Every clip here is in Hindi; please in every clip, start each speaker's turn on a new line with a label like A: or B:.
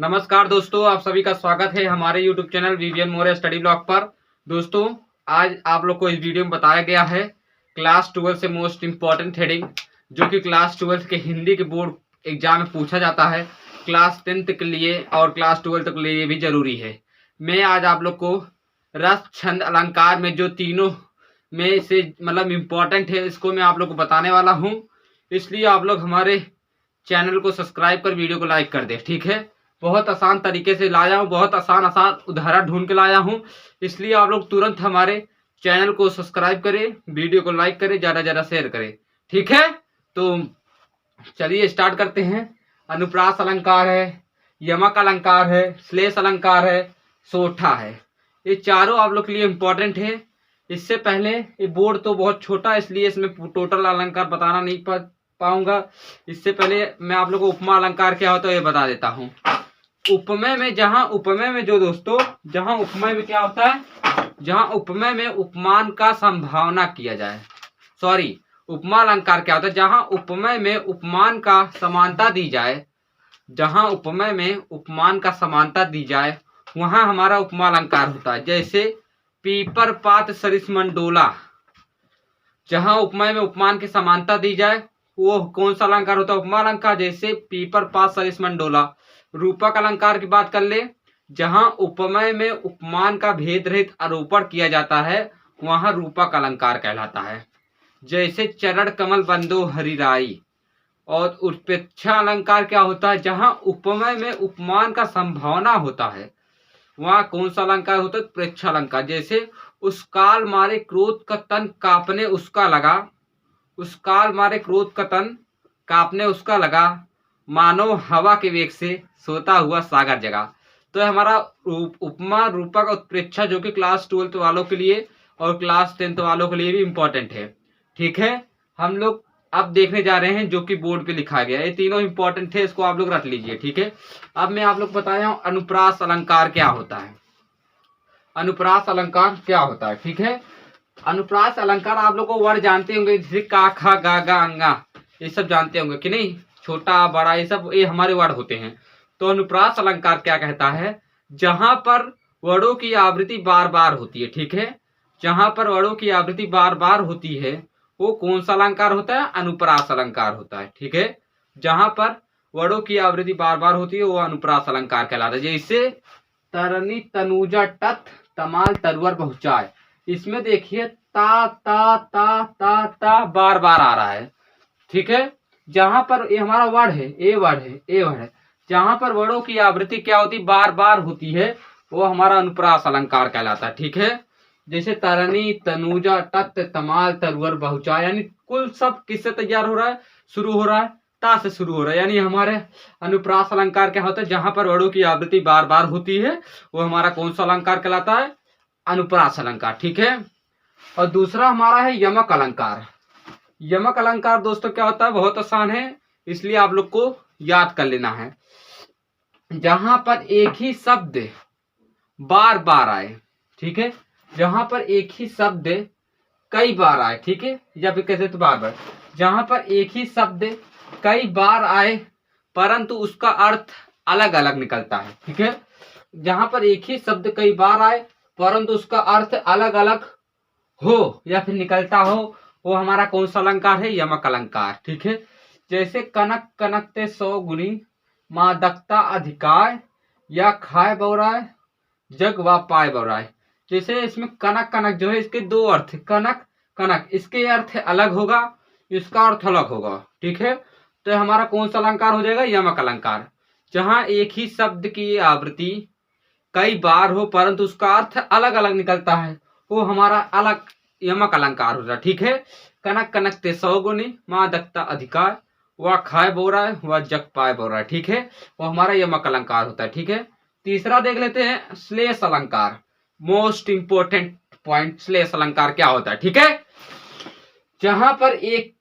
A: नमस्कार दोस्तों, आप सभी का स्वागत है हमारे YouTube चैनल वीवीएन मोरे स्टडी ब्लॉग पर। दोस्तों, आज आप लोग को इस वीडियो में बताया गया है क्लास 12 से मोस्ट इम्पॉर्टेंट हेडिंग, जो कि क्लास 12 के हिंदी के बोर्ड एग्जाम में पूछा जाता है, क्लास 10 के लिए और क्लास 12 के लिए भी जरूरी है। मैं आज आप लोग को रस, छंद, अलंकार में जो तीनों में से मतलब इम्पोर्टेंट है, इसको मैं आप लोग को बताने वाला हूँ। इसलिए आप लोग हमारे चैनल को सब्सक्राइब कर वीडियो को लाइक कर दे, ठीक है। बहुत आसान तरीके से लाया हूँ, बहुत आसान उदाहरण ढूंढ के लाया हूँ। इसलिए आप लोग तुरंत हमारे चैनल को सब्सक्राइब करें, वीडियो को लाइक करें, ज़्यादा ज़्यादा शेयर करें, ठीक है। तो चलिए स्टार्ट करते हैं। अनुप्रास अलंकार है, यमक अलंकार है, श्लेष अलंकार है, सोठा है। ये चारों आप लोग के लिए इम्पोर्टेंट है। इससे पहले ये बोर्ड तो बहुत छोटा है, इसलिए इसमें टोटल अलंकार बताना नहीं पाऊंगा। इससे पहले मैं आप लोग को उपमा अलंकार क्या होता है ये बता देता हूँ। उपमेय में जहां उपमेय में जो दोस्तों जहां उपमेय में क्या होता है, जहां उपमेय में उपमान का संभावना किया जाए, सॉरी उपमा अलंकार क्या होता है, जहां उपमेय में उपमान का समानता दी जाए, जहां उपमेय में उपमान का समानता दी जाए वहां हमारा उपमा अलंकार होता है। जैसे पीपर पात सरिस मंडोला, जहां उपमेय में उपमान की समानता दी जाए वो कौन सा अलंकार होता है, उपमा अलंकार। जैसे पीपर पात सरिस मंडोला। रूपक अलंकार की बात कर ले, जहां उपमेय में उपमान का भेद रहित आरोपण किया जाता है वहां रूपक अलंकार कहलाता है। जैसे चरण कमल बंदो हरिराई। और उत्प्रेक्षा अलंकार क्या होता है, जहां उपमेय में उपमान का संभावना होता है वहां कौन सा अलंकार होता है, उत्प्रेक्षा अलंकार। जैसे उस काल मारे क्रोध का तन कांपने उसका लगा, उस काल मारे क्रोध का तन कांपने उसका लगा, मानो हवा के वेग से सोता हुआ सागर जगा। तो हमारा उपमा, रूपक और उत्प्रेक्षा जो कि क्लास 12 वालों के लिए और क्लास 10 वालों के लिए भी इम्पोर्टेंट है, ठीक है। हम लोग अब देखने जा रहे हैं जो कि बोर्ड पे लिखा गया है। ये तीनों इंपॉर्टेंट है, इसको आप लोग रख लीजिए, ठीक है। अब मैं आप लोग बताया हूँ अनुप्रास अलंकार क्या होता है। अनुप्रास अलंकार क्या होता है, ठीक है। अनुप्रास अलंकार आप लोग को वर्ड जानते होंगे, जैसे का, खा, गा, गा, अंगा, ये सब जानते होंगे कि नहीं। छोटा बड़ा ये सब ये हमारे वर्ड होते हैं। तो अनुप्रास अलंकार क्या कहता है, जहां पर वर्डों की आवृत्ति बार बार होती है, ठीक है। जहां पर वर्डों की आवृत्ति बार बार होती है वो कौन सा अलंकार होता है, अनुप्रास अलंकार होता है, ठीक है। जहां पर वर्डों की आवृत्ति बार बार होती है वो अनुप्रास अलंकार कहलाता है। जैसे तरनी तनुजा टथ तमाल तरवर पहुंचाए, इसमें देखिए ता ता ता ता ता बार बार आ रहा है, ठीक है। जहां पर ये हमारा वर्ड है, ए वर्ड है, ए वर्ड है, जहां पर वर्डों की आवृत्ति क्या होती बार बार होती है वो हमारा अनुप्रास अलंकार कहलाता है, ठीक है। जैसे तरनी तनुजा तत् तमाल तरवर बहुचा, यानी कुल सब किससे तैयार हो रहा है, शुरू हो रहा है ता से शुरू हो रहा है। यानी हमारे अनुप्रास अलंकार क्या होता है, जहां पर वर्डों की आवृत्ति बार बार होती है वो हमारा कौन सा अलंकार कहलाता है, अनुप्रास अलंकार, ठीक है। और दूसरा हमारा है यमक अलंकार। यमक अलंकार दोस्तों क्या होता है, बहुत आसान है, इसलिए आप लोग को याद कर लेना है। जहां पर एक ही शब्द बार बार आए, ठीक है, जहां पर एक ही शब्द कई बार आए, ठीक है, या फिर कैसे तो बार बार, जहां पर एक ही शब्द कई बार आए परंतु उसका अर्थ अलग अलग निकलता है, ठीक है। जहां पर एक ही शब्द कई बार आए परंतु उसका अर्थ अलग अलग हो या फिर निकलता हो वो हमारा कौन सा अलंकार है, यमक अलंकार, ठीक है। जैसे कनक कनकते 100 गुनी मादकता अधिकार, या खाए बौराय जग व पाए बौराय। जैसे इसमें कनक कनक जो है इसके दो अर्थ, कनक कनक इसके अर्थ अलग होगा, इसका अर्थ अलग होगा, ठीक है। तो हमारा कौन सा अलंकार हो जाएगा, यमक अलंकार। जहां एक ही शब्द की आवृत्ति कई बार हो परंतु उसका अर्थ अलग अलग निकलता है वो हमारा अलग यमक अलंकार हो रहा है, ठीक है। कनक कनक ते 100 गुनी माँ दत्ता अधिकार, वह खाए बोरा है वह जग पाए बोरा है, ठीक है। वो हमारा यमक अलंकार होता है, ठीक है। तीसरा देख लेते हैं श्लेष अलंकार। मोस्ट इंपोर्टेंट पॉइंट, श्लेष अलंकार क्या होता है, ठीक है। जहां पर एक,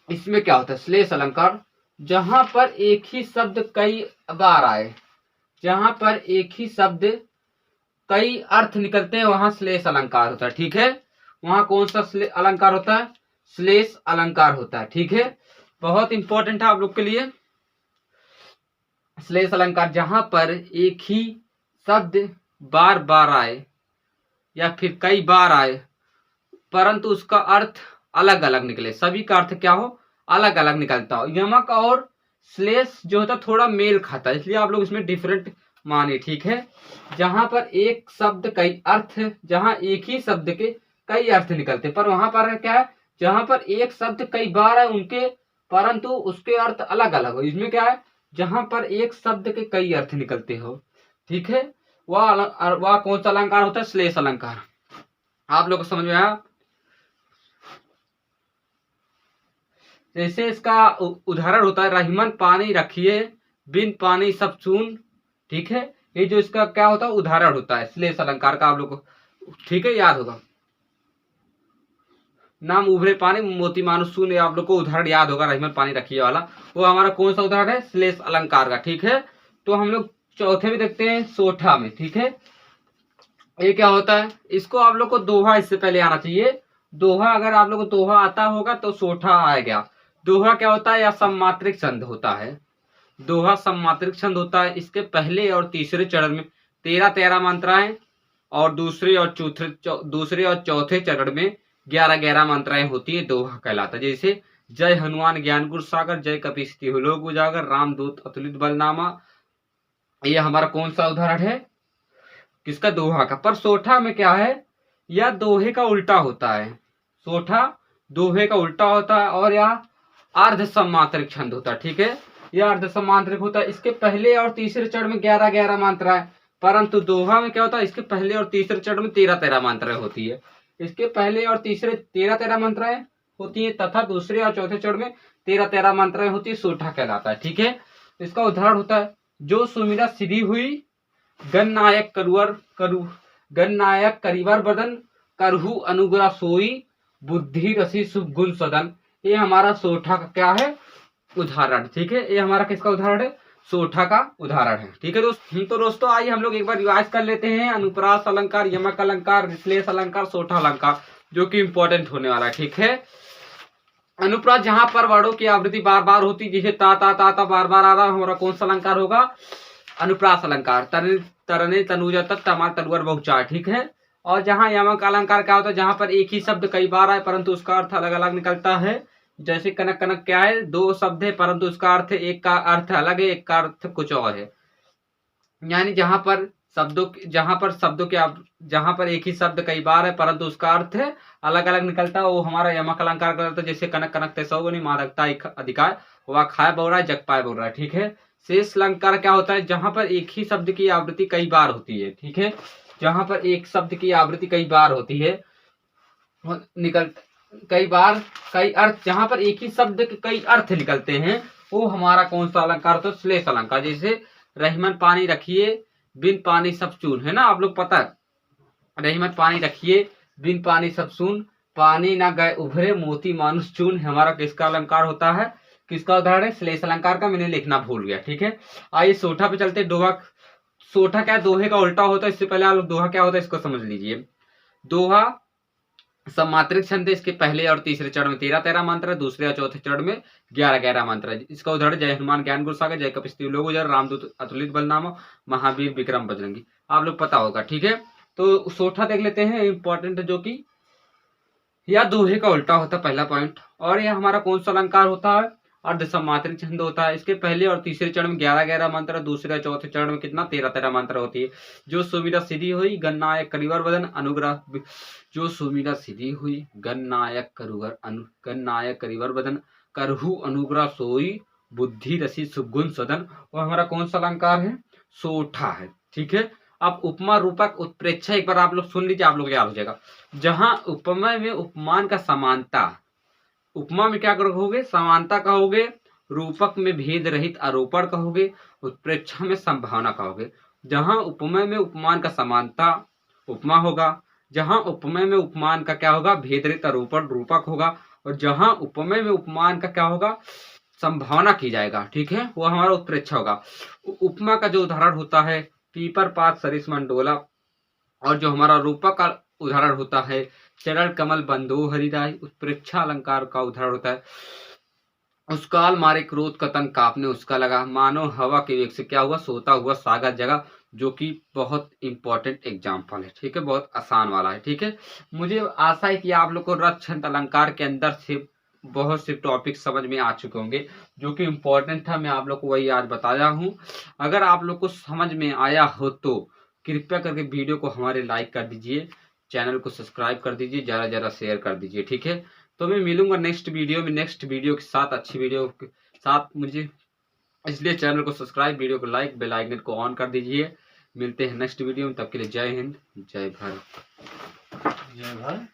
A: इसमें क्या होता है श्लेष अलंकार, जहां पर एक ही शब्द कई बार आए, जहां पर एक ही शब्द कई अर्थ निकलते हैं वहां श्लेष अलंकार होता है, ठीक है। वहां कौन सा अलंकार होता है, श्लेष अलंकार होता है, ठीक है। बहुत इंपॉर्टेंट है आप लोग के लिए। श्लेष अलंकार जहां पर एक ही शब्द बार बार आए या फिर कई बार आए परंतु उसका अर्थ अलग अलग निकले, सभी का अर्थ क्या हो, अलग अलग निकलता हो। यमक और श्लेष जो होता है थोड़ा मेल खाता है, इसलिए आप लोग इसमें डिफरेंट माने, ठीक है। जहां पर एक शब्द कई अर्थ, जहां एक ही शब्द के कई अर्थ निकलते, पर वहां पर क्या है, जहां पर एक शब्द कई बार है उनके परंतु उसके अर्थ अलग अलग हो, इसमें क्या है, जहां पर एक शब्द के कई अर्थ निकलते हो, ठीक है, वह कौन सा अलंकार होता है, श्लेष अलंकार। आप लोग को समझ में आया। जैसे इसका उदाहरण होता है, रहीमन पानी रखिए बिन पानी सब चून, ठीक है, ये जो इसका क्या होता है उदाहरण होता है श्लेष अलंकार का, आप लोग को ठीक है याद होगा। नाम उभरे पानी मोती मानुष सून, आप लोग को उदाहरण याद होगा, रहीमन पानी रखिए वाला, वो हमारा कौन सा उदाहरण है, श्लेष अलंकार का, ठीक है। तो हम लोग चौथे में देखते हैं सोठा में, ठीक है। ये क्या होता है, इसको आप लोग को दोहा इससे पहले आना चाहिए। दोहा अगर आप लोग को दोहा आता होगा तो सोठा आएगा। दोहा क्या होता है, या सम्मात्रिक छंद होता है। दोहा सम्मात्रिक छंद होता है। इसके पहले और तीसरे चरण में 13-13 मात्राएं और दूसरे और चौथे चरण में 11-11 मात्राएं होती है, दोहा कहलाता है। जैसे जय हनुमान ज्ञान गुर सागर, जय कपीस लोक उजागर, रामदूत अतुलित बलनामा, ये हमारा कौन सा उदाहरण है, किसका, दोहा का। पर सोठा में क्या है, यह दोहे का उल्टा होता है। सोठा दोहे का उल्टा होता है और यह अर्ध सम्मात्रिक छंद होता है, ठीक है, यह अर्ध सम्मात्रिक होता है। इसके पहले और तीसरे चरण में 11-11 मात्राएं, परंतु दोहा में क्या होता है, इसके पहले और तीसरे चरण में 13-13 मात्राएं होती है। इसके पहले और तीसरे 13-13 मात्राएं होती है तथा दूसरे और चौथे चरण में 13-13 मात्राएं होती है, सोठा कहलाता है, ठीक है। इसका उदाहरण होता है, जो सुमिरा सिद्धि हुई गण नायक करिवर बदन, करहु अनुग्रह सोई, बुद्धि रसी शुभ गुण सदन। ये हमारा सोठा का क्या है, उदाहरण, ठीक है। ये हमारा किसका उदाहरण है, सोठा का उदाहरण है, ठीक है तो दोस्तों आइए हम लोग एक बार रिवाइज कर लेते हैं। अनुप्रास अलंकार, यमक अलंकार, श्लेष अलंकार, सोठा अलंकार, जो कि इंपॉर्टेंट होने वाला है, ठीक है। अनुप्रास जहां पर वर्णों की आवृत्ति बार बार होती, जैसे ता ता ता ता बार बार आ रहा, हमारा कौन सा अलंकार होगा, अनुप्रास अलंकार। तरने तनुजा तत् तमार तलवार बहुचार, ठीक है। और जहां यमक अलंकार क्या होता है, जहां पर एक ही शब्द कई बार आए परंतु उसका अर्थ अलग अलग निकलता है। जैसे कनक कनक क्या है, दो शब्द है परंतु उसका अर्थ, एक का अर्थ अलग है, एक का अर्थ कुछ और है। यानी जहां पर एक ही शब्द कई बार है परंतु उसका अर्थ अलग अलग निकलता है, वो हमारा यमक अलंकार करता है। जैसे कनक कनक ते सौगुनी मादकता अधिकार, वह खाए बोल रहा है, जग पाए बोल रहा है, ठीक है। शेष अलंकार क्या होता है, जहां पर एक ही शब्द की आवृत्ति कई बार होती है, ठीक है, जहां पर एक शब्द की आवृत्ति कई बार होती है, कई बार कई अर्थ, जहां पर एक ही शब्द के कई अर्थ निकलते हैं, वो हमारा कौन सा अलंकार होता है, श्लेष अलंकार। जैसे रहीमन पानी रखिए बिन पानी सब चून, है ना, आप लोग पता है, रहीमन पानी रखिए बिन पानी सब सून, पानी ना गए उभरे मोती मानुष चून, हमारा किसका अलंकार होता है, किसका उदाहरण है, श्लेष अलंकार का। मैंने लिखना भूल गया, ठीक है। आइए सोठा पे चलते। दोहा, सोठा क्या है, दोहे का उल्टा होता है। इससे पहले आप लोग दोहा क्या होता है इसको समझ लीजिए। दोहा सम्मात्रिक छंद है। इसके पहले और तीसरे चरण में 13-13 मंत्र, दूसरे और चौथे चरण में 11-11 मंत्र। इसका उदाहरण जय हनुमान ज्ञान गुर सागर, जय कपीस लोक उजागर, रामदूत अतुलित बलनामा, महावीर विक्रम बजरंगी, आप लोग पता होगा, ठीक है। तो सोठा देख लेते हैं, इंपॉर्टेंट, जो कि यह दोहे का उल्टा होता है, पहला पॉइंट। और यह हमारा कौन सा अलंकार होता है, अर्ध सम्मात्रिक छंद होता है। इसके पहले और तीसरे चरण में 11-11 मंत्र, दूसरे और चौथे चरण में कितना 13-13 मंत्र होती है। जो सुमिरा सिद्धि हुई गणनायक करिवर वदन अनुग्रह, जो सुमिरा सिद्धि हुई गणनायक करिवर वदन, करहु अनुग्रह सोई, बुद्धि रसी सुगुण सदन, वो हमारा कौन सा अलंकार है, सोठा है, ठीक है। अब उपमा रूपक उत्प्रेक्षा एक बार आप लोग सुन लीजिए, आप लोग याद हो जाएगा। जहां उपमा में उपमान का समानता, उपमा में क्या कहोगे, समानता कहोगे, रूपक में भेद रहित आरोपण कहोगे, उत्प्रेक्षा में संभावना कहोगे। जहां उपमा में उपमान का समानता उपमा होगा, जहां उपमा में उपमान का क्या होगा, भेद रहित आरोपण रूपक होगा, और जहां उपमा में उपमान का क्या होगा, संभावना की जाएगा, ठीक है, वो हमारा उत्प्रेक्षा होगा। उपमा का जो उदाहरण होता है पीपर पात सरिस मंडोला, और जो हमारा रूपक का उदाहरण होता है चरण कमल बंदो हरिराय, उत्प्रेक्षा अलंकार का उदाहरण होता है उसकाल मारे क्रोध का तन कांपने उसका लगा, मानो हवा के वेग से क्या हुआ, सोता हुआ सागर जगा। जो कि बहुत इंपॉर्टेंट एग्जाम्पल है, ठीक है, बहुत आसान वाला है, ठीक है। मुझे आशा है कि आप लोग को रथ छंद अलंकार के अंदर से बहुत से टॉपिक समझ में आ चुके होंगे, जो कि इम्पोर्टेंट था। मैं आप लोग को वही आज बताया हूँ। अगर आप लोग को समझ में आया हो तो कृपया करके वीडियो को हमारे लाइक कर दीजिए, चैनल को सब्सक्राइब कर दीजिए, ज़्यादा से ज़्यादा शेयर कर दीजिए, ठीक है। तो मैं मिलूंगा नेक्स्ट वीडियो में, नेक्स्ट वीडियो के साथ, अच्छी वीडियो के साथ। मुझे इसलिए चैनल को सब्सक्राइब, वीडियो को लाइक, बेल आइकन को ऑन कर दीजिए। मिलते हैं नेक्स्ट वीडियो में, तब के लिए जय हिंद, जय भारत।
B: जय भारत।